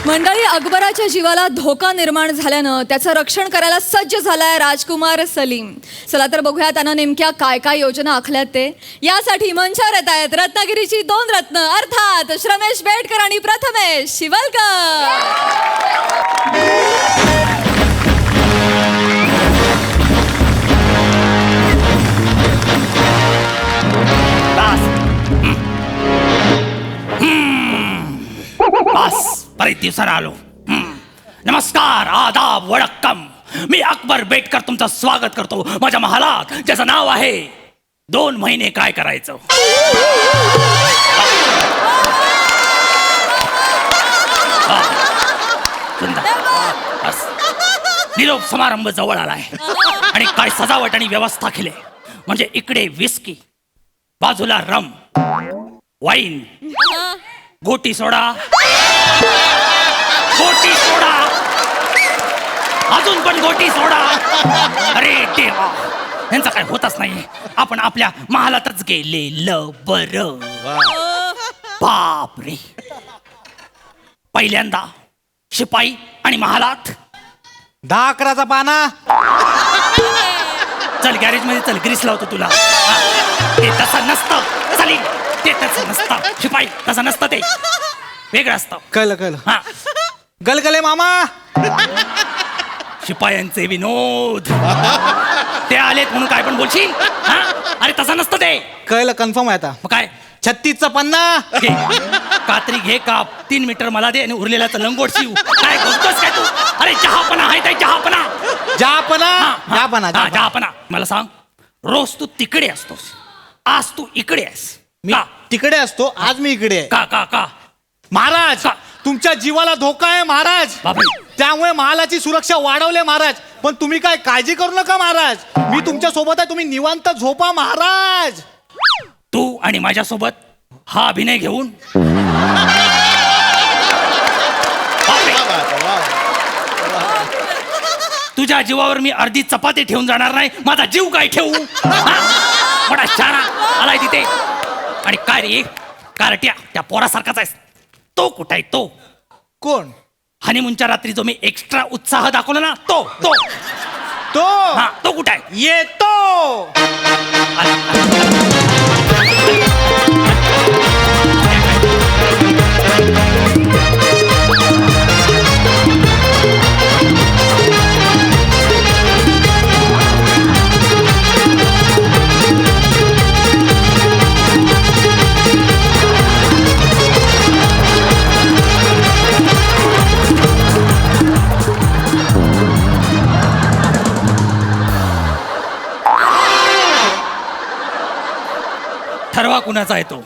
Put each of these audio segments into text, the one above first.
मंडळी, अकबराच्या जीवाला धोका निर्माण झाल्यानं त्याचं रक्षण करायला सज्ज झालाय राजकुमार सलीम. चला तर बघूया त्यानं नेमक्या काय काय योजना आखल्यात ते. यासाठी मंचावर येत आहेत रत्नागिरीची दोन रत्न अर्थात श्रमेश बेटकर आणि प्रथमेश शिवलकर. बस बरेच दिवसानं आलो. नमस्कार, आदाब, वडक्कम. मी अकबर बेटकर तुमचं स्वागत करतो माझ्या महालात, ज्याचं नाव आहे 2 महिने काय करायचं. बस. निरोप समारंभ जवळ आलाय आणि काय सजावट आणि व्यवस्था केली. म्हणजे इकडे विस्की, बाजूला रम, वाईन, गोटी सोडा, गोटी सोडा, अजून पण गोटी सोडा. अरे देवा, यांचं काय होतच नाही. आपण आपल्या महालातच गेलेलं बरं. बाप रे, पहिल्यांदा शिपाई आणि महालात 10-11चा पाना. चल गॅरेज मध्ये चल, ग्रीस लावतो तुला. ते तसं नसतं चालेल, ते तसं नसतं. शिपाई तसं नसतं, ते वेगळं असतं. कळलं. हा, गलगले मामा. शिपायांचे विनोद. ते आलेत म्हणून काय पण बोलशील. हा? अरे तसं नसतं ते. कळलं, कन्फर्म आहे आता. मग काय, 36चा पन्ना. घे. कात्री घे, काप 3 मीटर मला दे आणि उरलेला लंगोट शिव. काय बोलतोस काय तू. अरे चहापणा आहे काय, चहापणा. चहापणा. मला सांग, रोज तू तिकडे असतोस, आज तू इकडे आहेस. मी तिकडे असतो, आज मी इकडे आहे. का महाराज, का? तुमच्या जीवाला धोका आहे महाराज. बापरे. त्यामुळे महालाची सुरक्षा वाढवले महाराज. पण तुम्ही काय काळजी करू नका महाराज. मी तुमच्या सोबत आहे, तुम्ही निवांत झोपा महाराज. तू आणि माझ्यासोबत हा अभिनय घेऊन तुझ्या जीवावर मी अर्धी चपाती ठेवून जाणार नाही. माझा जीव काय ठेवू. मोठा शाणा आलाय तिथे. आणि काय रे कारट्या, त्या पोरासारखाच आहेस. तो कुठं आहे तो. कोण? हनीमूनच्या रात्री जो मी एक्स्ट्रा उत्साह दाखवला ना, तो तो तो हा, तो कुठं आहे. येतो. ठरवा कुणाचा आहे तो.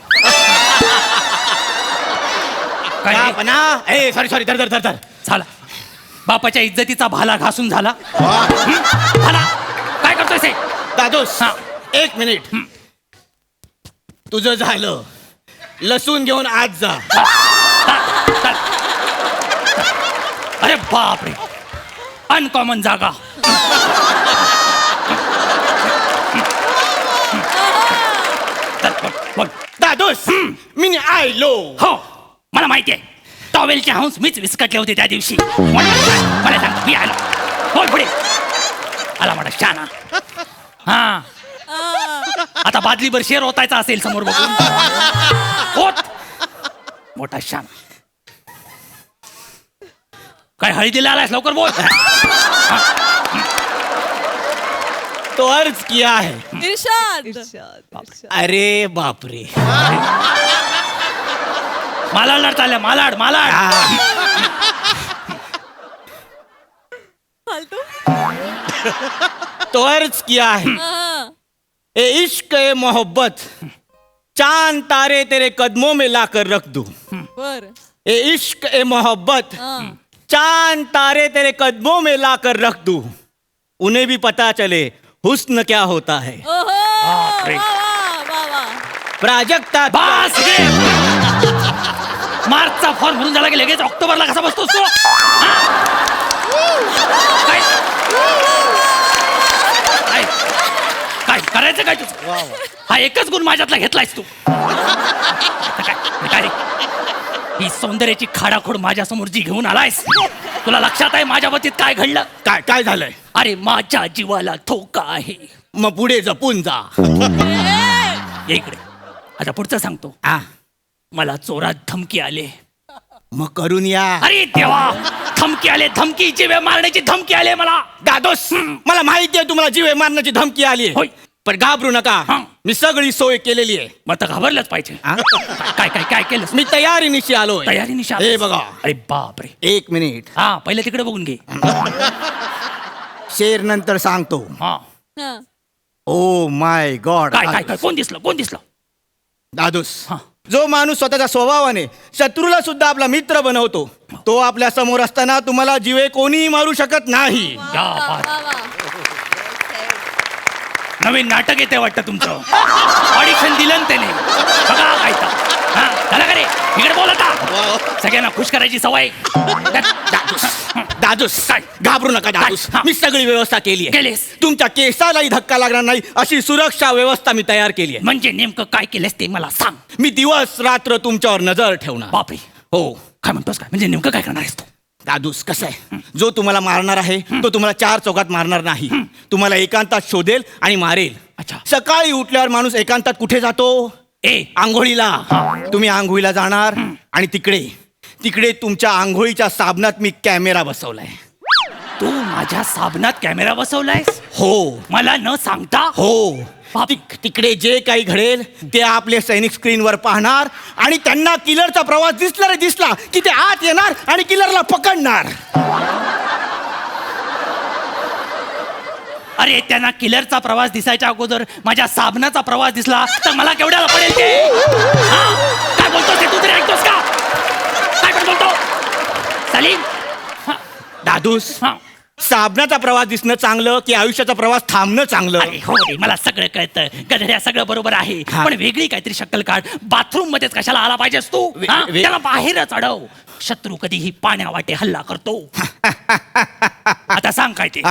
काय सॉरी धर झाला. बापाच्या इज्जतीचा भाला घासून झाला. भाला काय करतोय से. दादोस, 1 मिनिट. तुझं झालं, लसूण घेऊन आज जा. अरे बाप रे, अनकॉमन जागा. बोल. दादोस, मी आयलो. हो, मला माहिती आहे. टॉवेलचे हंस मीच विस्कटले होते त्या दिवशी. मला सांग, मी आलो. बोल पुढे. आला मोठा शाना. हा, आता बादलीभर शेर होतायचा असेल समोर बघून. होत मोठा शाना. काय हळदीला आलायस, लवकर बोल. तो अर्ज किया है. इर्शाद. अरे बापरे. मालाड लढता आल्या, मालाड. तो अर्ज किया है. ए इश्क ए मोहब्बत, चांद तारे तेरे कदमों में लाकर रख दूं. ए इश्क ए मोहब्बत, चांद तारे तेरे कदमों में लाकर रख दूं. उन्हें भी पता चले हुस्न क्या होता है. प्राजक्ता. बस रे. मार्चचा फॉर्म भरून झाला की लगेच ऑक्टोबरला कसा बसतोस तू. काय करायचं काय तुझं. हा एकच गुण माझ्यातला घेतलायस तू. काय रे, ही सौंदर्याची खाडाखोड माझ्या समोर जी घेऊन आलायस, तुला लक्षात आहे माझ्या बाबतीत काय घडलं? काय काय झालंय? अरे माझ्या जीवाला धोका आहे. मग पुढे जपून जा. ये इकडे. आता पुढचं सांगतो. आ, मला चोरात धमकी आले. मग करून या. अरे देवा, धमकी आले, धमकी, जीवे मारण्याची धमकी आले मला. दादोस, मला माहिती आहे तुम्हाला जीवे मारण्याची धमकी आली होय. पण घाबरू नका. हा. मी सगळी सोय केलेली आहे. मग तर घाबरलंच पाहिजे. हा? काय काय काय केलं? मी तयारीनिशी आलोय. तयारीनिशी हे बघा. अरे बापरे. 1 मिनिट. हा, पहिले तिकडे बघून घे. शेर नंतर सांगतो. हा. Oh my God. काय काय काय कोण दिसलं, कोण दिसलं? दादूस, हा. जो माणूस स्वतःच्या स्वभावाने शत्रूला सुद्धा आपला मित्र बनवतो, तो आपल्या समोर असताना तुम्हाला जीवे कोणीही मारू शकत नाही. या बात. नवीन नाटक येते वाटतं तुमचं. ऑडिशन दिलं ना त्याने. बघा काय तर. हा, झालं का रे? इकडे बोल आता. सगळ्यांना खुश करायची सवय. दादूस, काय? घाबरू नका दादूस. हा. मी सगळी व्यवस्था केली आहे. केलीस? तुमच्या केसालाही धक्का लागणार नाही अशी सुरक्षा व्यवस्था मी तयार केली आहे. म्हणजे नेमकं काय केलंस ते मला सांग. मी दिवस रात्र तुमच्यावर नजर ठेवणार. बापरे. हो काय म्हणतोस काय? म्हणजे नेमकं काय करणार आहेस तू? दादूस, कसं आहे, जो तुम्हाला मारणार आहे तो तुम्हाला 4 चौकात मारणार नाही. तुम्हाला एकांतात शोधेल आणि मारेल. अच्छा. सकाळी उठल्यावर माणूस एकांतात कुठे जातो? आंघोळीला. तुम्ही आंघोळीला जाणार आणि तिकडे तिकडे तुमच्या आंघोळीच्या साबणात मी कॅमेरा बसवलाय. तू माझ्या साबणात कॅमेरा बसवलायस? हो. मला न सांगता? हो. बाप. तिकडे जे काही घडेल ते आपले सैनिक स्क्रीनवर पाहणार आणि त्यांना किलरचा प्रवास दिसला रे दिसला की ते आत येणार आणि किलरला पकडणार. अरे त्यांना किलरचा प्रवास दिसायच्या अगोदर माझ्या साबणाचा प्रवास दिसला तर मला केवढ्याला पडेल ते? हा? काय बोलतोस ते? तू तरी ऐकतोस का? काय पण बोलतो सलीम? हा. दादूस, हा. साबणाचा प्रवास दिसणं चांगलं की आयुष्याचा प्रवास थांबणं चांगलं? अरे हो रे, मला सगळं कळतं. गधड्या सगळं बरोबर आहे. हा. पण वेगळी काहीतरी शक्कल काढ. बाथरूम मध्येच कशाला आला पाहिजेस तू? हा? त्याला बाहेरच अडव. शत्रू कधीही पाण्यावाटे हल्ला करतो. आता सांग काय ते?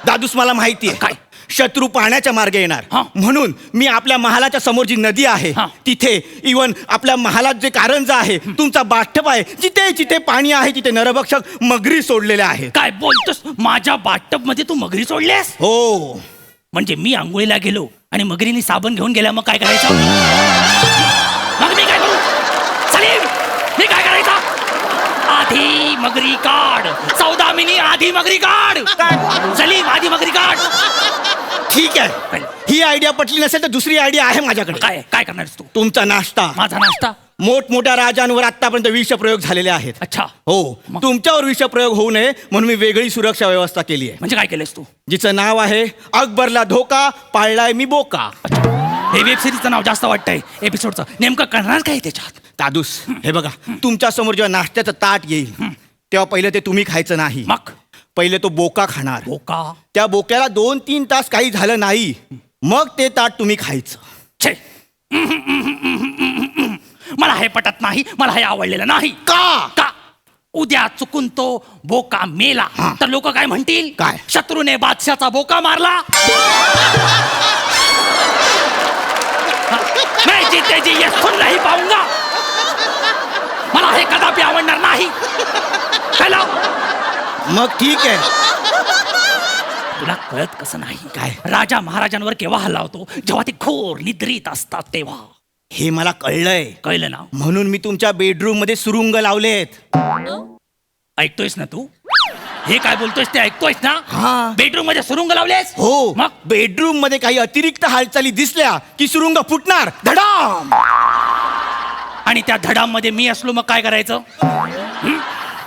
दादूस, मला माहितीये काय? शत्रू पाण्याच्या मार्गे येणार. हा. म्हणून मी आपल्या महालाच्या समोर जी नदी आहे हा. तिथे इवन आपल्या महालात जे कारंजा आहे, तुमचा बाठप आहे, जिथे जिथे पाणी आहे तिथे नरभक्षक मगरी सोडलेल्या आहेत. काय बोलतोस? माझ्या बाथटब मध्ये तू मगरी सोडल्यास? हो. म्हणजे मी आंघोळीला गेलो आणि मगरीने साबण घेऊन गेल्या, मग काय करायचं? मग मी काय करू? सलीम, मी काय करायचं? आधी मगरी काढ. सौदामिनी, आधी मगरी काढ. सलीम, आधी मगरी काढ. ठीक आहे, ही आयडिया पटली नसेल तर दुसरी आयडिया आहे माझ्याकडे. काय काय करणार तू? तुमचा नाश्ता. माझा नाश्ता? मोठमोठ्या राजांवर आतापर्यंत विषप्रयोग झालेले आहेत. अच्छा. हो. मग? तुमच्यावर विषप्रयोग होऊ नये म्हणून मी वेगळी सुरक्षा व्यवस्था केली आहे, म्हणजे काय केलंस तू? जिचं नाव आहे अकबरला धोका, पाळलाय मी बोका. हे वेब सिरीजचं नाव जास्त वाटतंय एपिसोडचं. नेमकं करणार काय त्याच्यात? दादूस, हे बघा, तुमच्या समोर जेव्हा नाश्त्याचं ताट येईल तेव्हा पहिले ते तुम्ही खायचं नाही. मग पहिले तो बोका खाणार. बोका? त्या बोक्याला 2-3 तास काही झालं नाही, मग ते ताट तुम्ही खायचं. छे. मला हे पटत नाही. मला हे आवडलेलं नाही. का? का? उद्या चुकून तो बोका मेला हा. तर लोक काय म्हणतील? काय? शत्रूने बादशाचा बोका मारला. मैं जीते जी ये सुन नहीं पाऊंगा. मला हे कदापि आवडणार नाही. हॅलो, मग ठीक आहे. तुला कळत कसं नाही? काय? राजा महाराजांवर केव्हा हल्ला होतो? जेव्हा ते घोर निद्रित असतात तेव्हा. हे मला कळलंय. कळलं ना? म्हणून मी तुमच्या बेडरूम मध्ये सुरुंग लावलेत. ऐकतोयस ना तू? हे काय बोलतोयस ते ऐकतोयस ना? हा. बेडरूम मध्ये सुरुंग लावलेस? हो. मग बेडरूम मध्ये काही अतिरिक्त हालचाली दिसल्या की सुरुंग फुटणार. धडाम. आणि त्या धडामध्ये मी असलो मग काय करायचं? हं?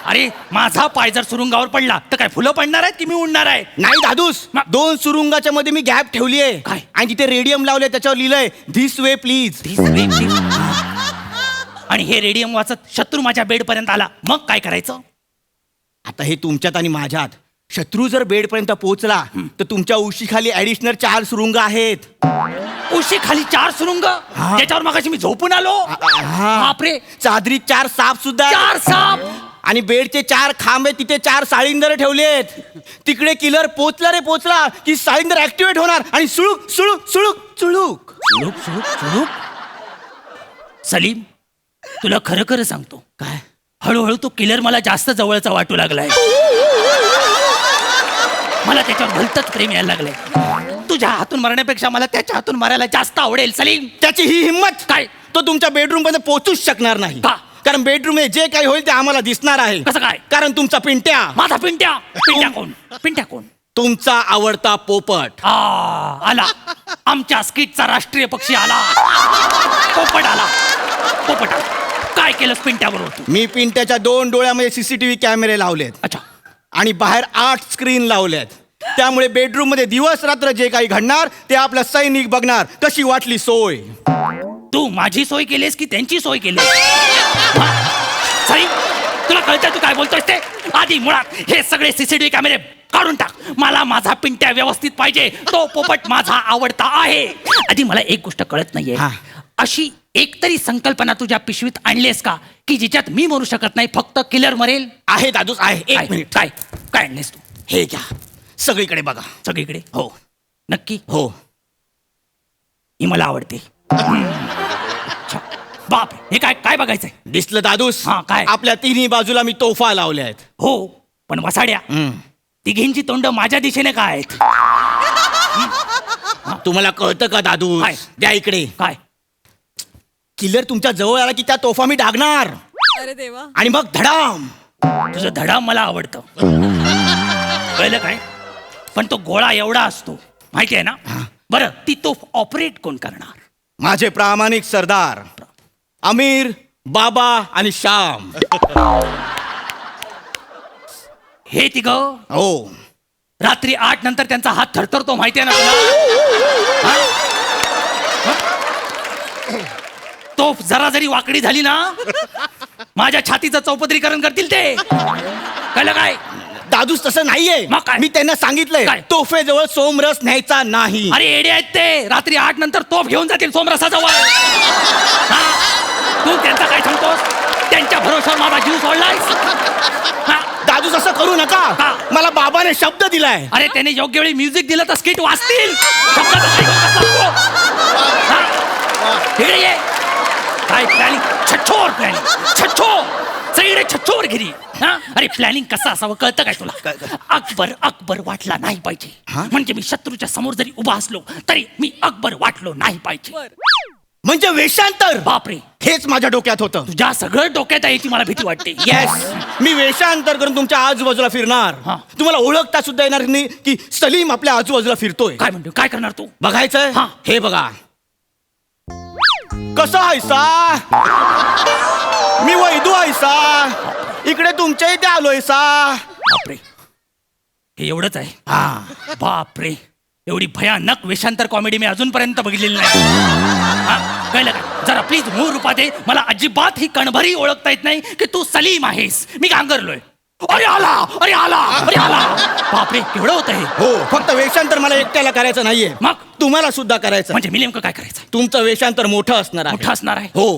अरे माझा पाय जर सुरुंगावर पडला तर काय फुलं पडणार आहेत की मी उडणार आहे? नाही दादूस, मग? 2 सुरुंगाच्या मध्ये मी गॅप ठेवलीये. काय? आणि तिथे रेडियम लावले, त्याच्यावर लिहिलंय धिस वे प्लीज. आणि हे रेडियम वाचत शत्रू माझ्या बेड पर्यंत आला, मग काय करायचं? आता हे तुमच्यात आणि माझ्यात. शत्रू जर बेड पर्यंत पोहोचला तर तुमच्या उशीखाली ऍडिशनल 4 सुरुंग आहेत. उशी खाली 4 सुरुंग? त्याच्यावर मगाशी मी झोपून आलो. बापरे. चादरीत 4 साप सुद्धा आहेत. 4 साप? आणि बेडचे 4 खांब आहेत, तिथे 4 साळींदर ठेवलेत. तिकडे किलर पोचला रे पोचला की साळींदर ऍक्टिव्हेट होणार आणि सुळूक सुळूक सुळूक सुळूक. सुळूक सुळूक सुळूक. सलीम, तुला खरं खरं सांगतो, काय हळूहळू तो किलर मला जास्त जवळचा वाटू लागलाय. मला त्याच्यावर भलतच प्रेम यायला लागलंय. तुझ्या हातून मरण्यापेक्षा मला त्याच्या हातून मारायला जास्त आवडेल. सलीम, त्याची ही हिंमत काय? तो तुमच्या बेडरूम मध्ये पोहोचूच शकणार नाही. का? कारण बेडरूम मध्ये जे काही होईल ते आम्हाला दिसणार आहे. कसं काय? कारण तुमचा पिंट्या, माझा पिंट्या. पिंट्या कोण? पिंट्या कोण? तुमचा आवडता पोपट. आला. आमच्या स्किटचा राष्ट्रीय पक्षी आला. पोपट आला. पोपट आला. काय केलंस पिंट्या बरोबर तू? मी पिंट्याच्या 2 डोळ्यामध्ये सीसीटीव्ही कॅमेरे लावलेत अच्छा. आणि बाहेर 8 स्क्रीन लावल्यात. त्यामुळे बेडरूम मध्ये दिवस रात्र जे काही घडणार ते आपला सैनिक बघणार. कशी वाटली सोय? तू माझी सोय केलीस की त्यांची सोय केली? सई, तुला कळतंय तू काय बोलतोयस ते? आधी मुळात हे सगळे सीसीटीव्ही कॅमेरे काढून टाक. मला माझा पिंट्या व्यवस्थित पाहिजे. तो पोपट माझा आवडता आहे. आधी मला एक गोष्ट कळत नाहीये, हा. अशी एकतरी संकल्पना तुझ्या पिशवीत आणलीस का की जिच्यात मी मरू शकत नाही, फक्त किलर मरेल? आहे दादूस आहे. काय? एक मिनिट. काय काय आणलीस तू? हे घ्या, सगळीकडे बघा. सगळीकडे? हो नक्की? हो. ही मला आवडते. अच्छा. बाप, हे काय काय बघायचंय? दिसलं दादूस? हा, काय? आपल्या तिन्ही बाजूला मी तोफा लावल्या आहेत. हो, पण वसाड्या, तिघींची तोंड माझ्या दिशेने काय आहेत? तुम्हाला कळतं का दादूस? काय? द्या इकडे. काय? किलर तुमच्या जवळ आला की त्या तोफा मी डागणार अरे देवा. आणि मग धडाम. तुझं धडाम मला आवडतं, कळलं काय? पण तो गोळा एवढा असतो माहिती आहे ना? बरं, ती तोफ ऑपरेट कोण करणार? माझे प्रामाणिक सरदार अमीर, बाबा आणि श्याम. हे तिघ हो. रात्री 8 नंतर त्यांचा हात थरथरतो माहिती आहे ना तुला? हा? तोफ जरा जरी वाकडी झाली ना, माझ्या छातीचं चौपदरीकरण करतील ते. कळलं काय? दादूस तसं नाहीये. मग काय? मी त्यांना सांगितलंय काय? तोफेजवळ सोमरस न्यायचा नाही. अरे एडे आहेत ते. रात्री 8 नंतर तोफ घेऊन जातील सोमरसाजवळ. हा? तू त्यांचा काय सांगतोस? त्यांच्या भरोशावर माझा जीव सोडलायस? हा? दादूस असं करू नका. का? मला बाबाने शब्द दिलाय. अरे त्याने योग्य वेळी म्युझिक दिलं तर स्किट वाचतील. शब्दाचं काय करत असला तू? हा? इकडे ये. काय प्लॅनिंग? छछोर प्लॅनिंग. छछो सगळीकडे छछोर गिरी. हा? अरे प्लॅनिंग कसं असावं कळतं काय तुला? अकबर वाटला नाही पाहिजे. म्हणजे मी शत्रूच्या समोर जरी उभा असलो तरी मी अकबर वाटलो नाही पाहिजे. म्हणजे वेषांतर. बापरे, हेच माझ्या डोक्यात होतं. तुझ्या सगळं डोक्यात आहे याची मला भीती वाटते. येस, मी वेषांतर करून तुमच्या आजूबाजूला फिरणार. हा. तुम्हाला ओळखता सुद्धा येणार नाही की सलीम आपल्या आजूबाजूला फिरतोय. काय म्हणतो? काय करणार तू? बघायचंय? हा. हे बघा. कसं आहेसा? मी वैदू आहेसा. इकडे तुमच्या इथे आलोय सा. बापरे, हे एवढंच आहे? हा. बापरे, एवढी भयानक वेषांतर कॉमेडी मी अजूनपर्यंत बघितलेली नाही. हा? कळलं काय? जरा प्लीज मूळ रूपात ये. मला अजिबात ही कणभरी ओळखता येत नाही की तू सलीम आहेस. मी गांगरलोय. अरे आला, अरे आला, अरे आला. बापरे, केवढं होतं हे? हो, फक्त वेषांतर मला एकट्याला करायचं नाहीये. मग? तुम्हाला सुद्धा करायचं. म्हणजे मी नेमकं काय करायचं? तुमचं वेषांतर मोठं असणार आहे. मोठं असणार आहे? हो,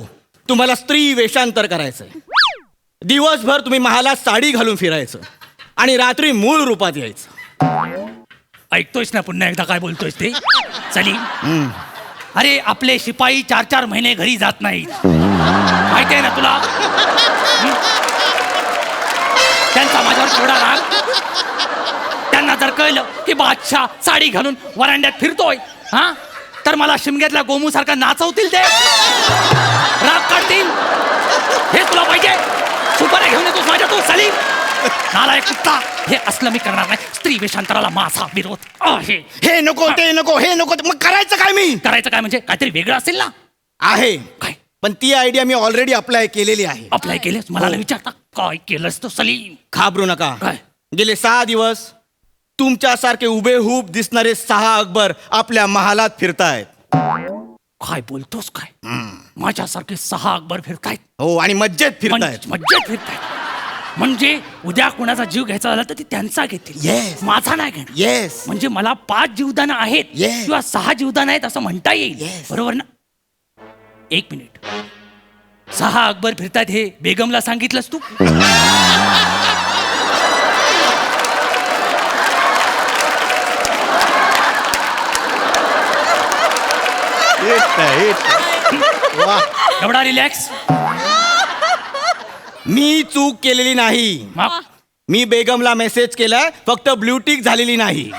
तुम्हाला स्त्री वेषांतर करायचंय. दिवसभर तुम्ही महालात साडी घालून फिरायचं आणि रात्री मूळ रूपात यायचं. ऐकतोयस ना पुन्हा एकदा काय बोलतोयस ते? सलीम, अरे आपले शिपाई 4-4 महिने घरी जात नाहीत, माहिती आहे ना तुला? त्यांचा माझ्यावर थोडा राग. त्यांना जर कळलं की बादशाह साडी घालून वरांड्यात फिरतोय, हा, तर मला शिमग्यातल्या गोमू सारखा नाचवतील ते. राग काढतील. हे तुला पाहिजे? सुपाऱ्या घेऊन येतोस माझ्या तू सलीम? नालायक कुत्ता. हे असलं मी करणार नाही. स्त्री वेषांतराला माझा विरोध आहे. हे नको, ते नको, हे नको. मग करायचं काय मी? करायचं काय म्हणजे काहीतरी वेगळं असेल ना? आहे, काय? पण ती आयडिया मी ऑलरेडी अप्लाय केलेली आहे. अप्लाय केलंस? मला नाही विचारता काय केलंस तो सलीम? घाबरू नका. काय? गेले 6 दिवस तुमच्यासारखे उभेहूब दिसणारे 6 अकबर आपल्या महालात फिरतायत. काय बोलतोस काय? माझ्यासारखे 6 अकबर फिरतायत? हो, आणि मज्जेत फिरतायत. मज्जेत फिरतायत. म्हणजे उद्या कुणाचा जीव घ्यायचा झाला तर ते त्यांचा घेतील. Yes. माझा नाही घेणार. येस. म्हणजे मला 5 जीवदानं आहेत Yes. किंवा 6 जीवदानं आहेत असं म्हणता येईल. Yes. बरोबर ना? 1 मिनिट. 6 अकबर फिरतायत हे बेगमला सांगितलंस तू? एवढा रिलॅक्स? मी चूक केलेली नाही. मग मी बेगमला मेसेज केलाय, फक्त ब्ल्यूटिक झालेली नाही.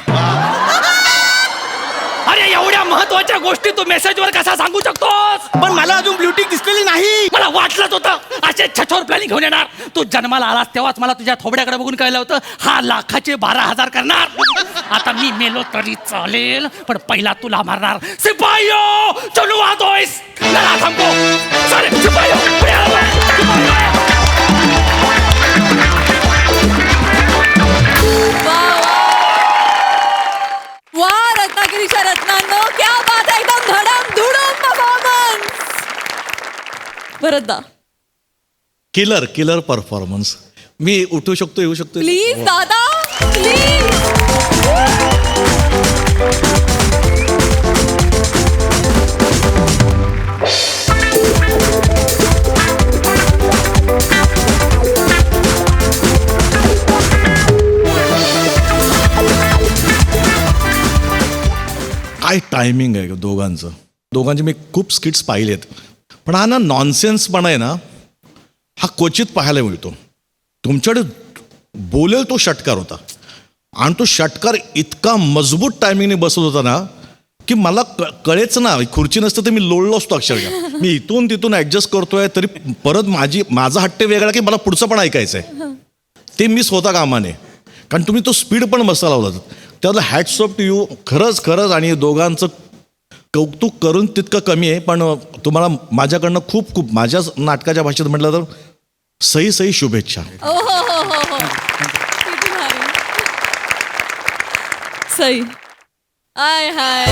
अरे एवढ्या महत्वाच्या गोष्टी तू मेसेजवर कसा सांगू शकतोस? पण मला अजून ब्ल्यूटिक दिसलेली नाही. मला वाटलंच होतं असे छछोर प्लॅनिंग घेऊन येणार. तू जन्माला आलास तेव्हाच मला तुझ्या थोबड्याकडे बघून कळलं होतं हा लाखाचे 12,000 करणार. आता मी मेलो तरी चालेल, पण पहिला तुला मारणार. सिपाहियो चलो आतोस लढा थांबो. सारे सिपाहियो पुढे आलो. वा रत्नागिरीच्या रत्नांनो, क्या बात आहे, एकदम धडम धुडम परफॉर्मन्स. भरतदा किलर परफॉर्मन्स. मी उठू शकतो, येऊ शकतो? प्लीज दादा प्लीज. काय टायमिंग आहे दोघांचे मी खूप स्किट्स पाहिलेत, पण हा ना नॉनसेन्सपणा आहे ना, हा क्वचित पाहायला मिळतो. तुमच्याकडे बोलेल तो षटकार होता, आणि तो षटकार इतका मजबूत टायमिंगने बसत होता ना की मला कळेच ना. खुर्ची नसतं तर मी लोळलो असतो अक्षरशः. मी इथून तिथून ॲडजस्ट करतोय तरी परत माझा हट्ट वेगळा की मला पुढचं पण ऐकायचं आहे, ते मिस होता कामाने. कारण तुम्ही तो स्पीड पण बसता लावला. त्याला हॅट्स ऑफ टू यू. खरंच आणि दोघांचं कौतुक करून तितकं कमी आहे. पण तुम्हाला माझ्याकडनं खूप माझ्या नाटकाच्या भाषेत म्हटलं तर सही शुभेच्छा. ओ हो. किती भारी. सई. आय हाय.